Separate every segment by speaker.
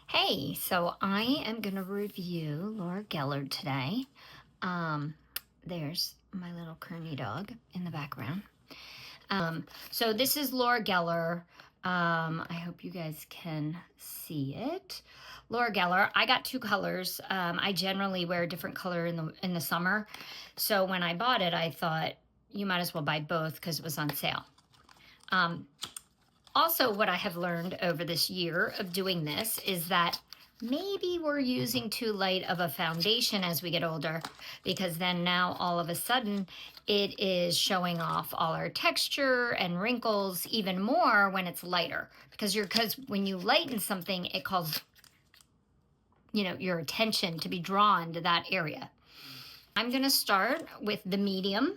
Speaker 1: Hey, so I am going to review Laura Gellar today. Um, there's my little Kearney dog in the background. So this is Laura Gellar. I hope you guys can see it. Laura Gellar. I got two colors. I generally wear a different color in the summer. So when I bought it, I thought you might as well buy both because it was on sale. Also, what I have learned over this year of doing this is that maybe we're using too light of a foundation as we get older, because then now all of a sudden it is showing off all our texture and wrinkles even more when it's lighter, because when you lighten something, it calls your attention to be drawn to that area. I'm gonna start with the medium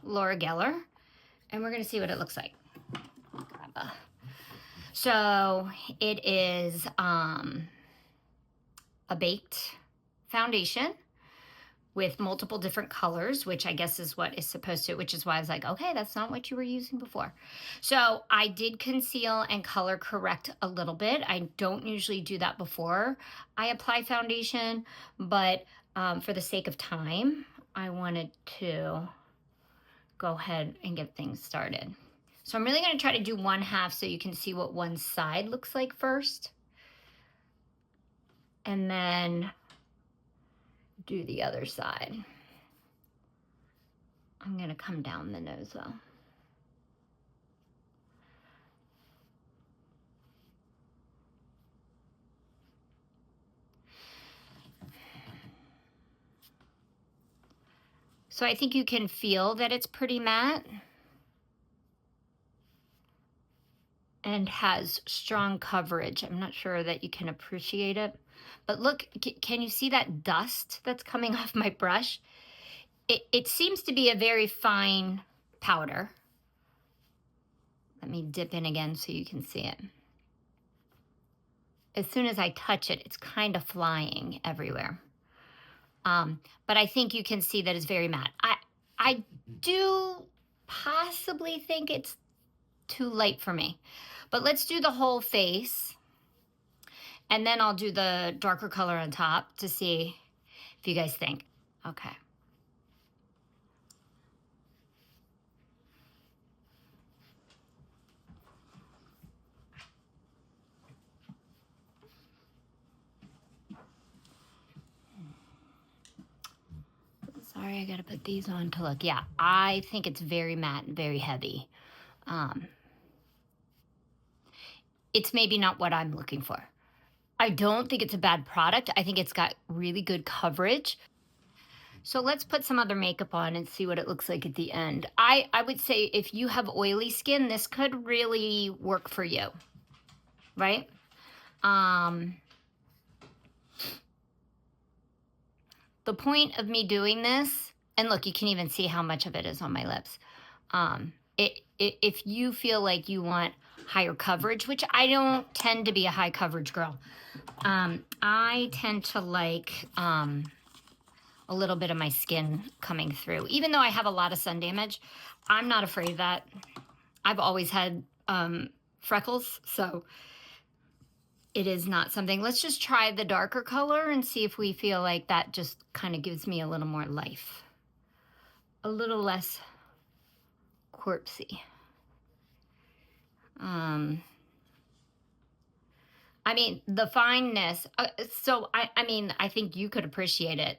Speaker 1: Laura Gellar, and we're gonna see what it looks like. So it is a baked foundation with multiple different colors, which I guess is what is supposed to, which is why I was like, okay, that's not what you were using before. So I did conceal and color correct a little bit. I don't usually do that before I apply foundation, but for the sake of time, I wanted to go ahead and get things started. So I'm really going to try to do one half so you can see what one side looks like first. And then do the other side. I'm going to come down the nose though. So I think you can feel that it's pretty matte and has strong coverage. I'm not sure that you can appreciate it, but look, can you see that dust that's coming off my brush? It seems to be a very fine powder. Let me dip in again so you can see it. As soon as I touch it, it's kind of flying everywhere. But I think you can see that it's very matte. I do possibly think it's too light for me, but let's do the whole face, and then I'll do the darker color on top to see if you guys think. Okay. Sorry, I gotta put these on to look. Yeah, I think it's very matte and very heavy. It's maybe not what I'm looking for. I don't think it's a bad product. I think it's got really good coverage. So let's put some other makeup on and see what it looks like at the end. I would say if you have oily skin, this could really work for you, right? The point of me doing this, and look, you can even see how much of it is on my lips. If you feel like you want higher coverage, which I don't tend to be a high coverage girl, I tend to like a little bit of my skin coming through. Even though I have a lot of sun damage, I'm not afraid of that. I've always had freckles, so it is not something. Let's just try the darker color and see if we feel like that just kind of gives me a little more life. A little less corpsey. I mean, the fineness, I think you could appreciate it,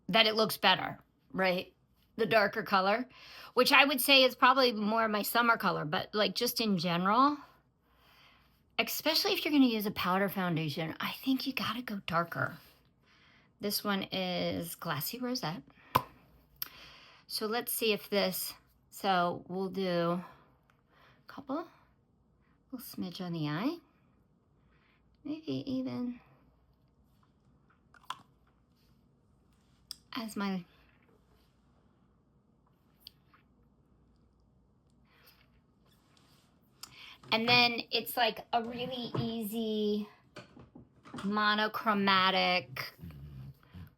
Speaker 1: that it looks better, right? The darker color, which I would say is probably more my summer color, but like just in general, especially if you're gonna use a powder foundation, I think you gotta go darker. This one is Glassy Rosette. So let's see if this, so we'll do a couple, a little smidge on the eye. Maybe even as my, and then it's like a really easy monochromatic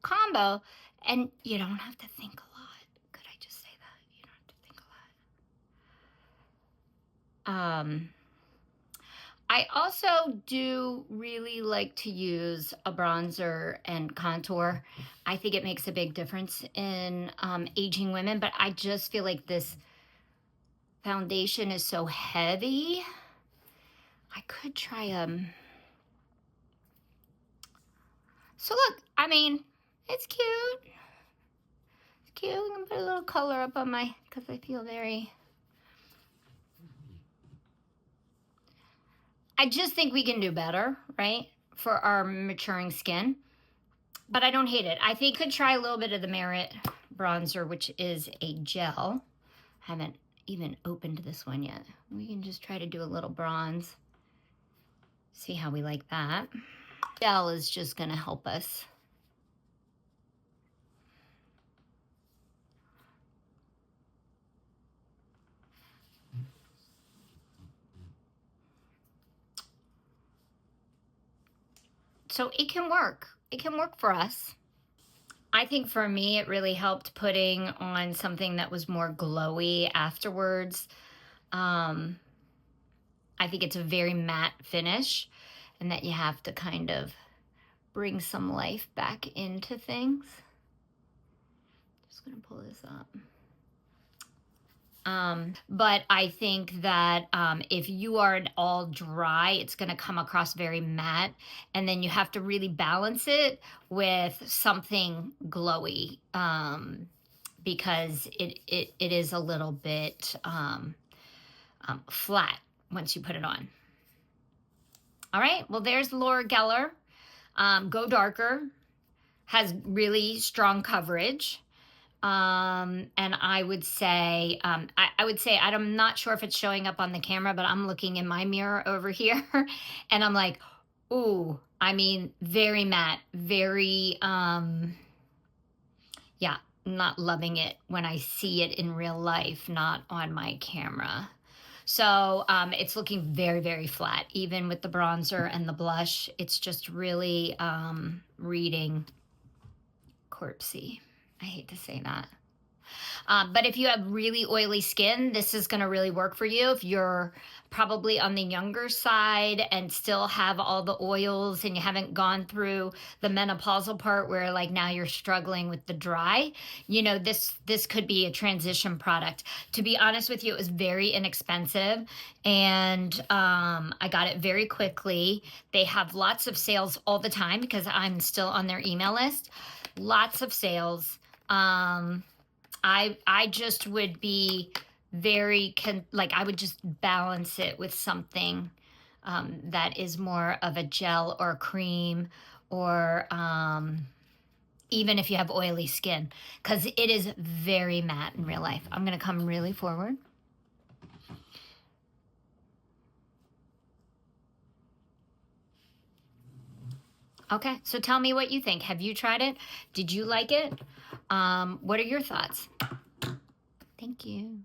Speaker 1: combo, and you don't have to think a lot. Could I just say that? You don't have to think a lot. I also do really like to use a bronzer and contour. I think it makes a big difference in aging women, but I just feel like this foundation is so heavy. I could try so look, I mean, it's cute. It's cute. I'm gonna put a little color up on my, because I feel very, I just think we can do better, right? For our maturing skin. But I don't hate it. I think I could try a little bit of the Merit bronzer, which is a gel. Haven't even opened this one yet. We can just try to do a little bronze. See how we like that. Gel is just gonna help us. So it can work. It can work for us. I think for me, it really helped putting on something that was more glowy afterwards. I think it's a very matte finish, and that you have to kind of bring some life back into things. Just gonna pull this up. But I think that if you are an all dry, it's going to come across very matte, and then you have to really balance it with something glowy, because it is a little bit flat once you put it on. All right, well, there's Laura Gellar. Go Darker has really strong coverage. And I would say, I'm not sure if it's showing up on the camera, but I'm looking in my mirror over here and I'm like, ooh, I mean, very matte, very, yeah, not loving it when I see it in real life, not on my camera. So it's looking very, very flat, even with the bronzer and the blush. It's just really reading corpsey. I hate to say that. But if you have really oily skin, this is going to really work for you. If you're probably on the younger side and still have all the oils and you haven't gone through the menopausal part where like now you're struggling with the dry, you know, this could be a transition product. To be honest with you, it was very inexpensive, and I got it very quickly. They have lots of sales all the time because I'm still on their email list. Lots of sales. I just would be very, I would just balance it with something that is more of a gel or a cream, or even if you have oily skin, because it is very matte in real life. I'm going to come really forward. Okay, so tell me what you think. Have you tried it? Did you like it? What are your thoughts? Thank you.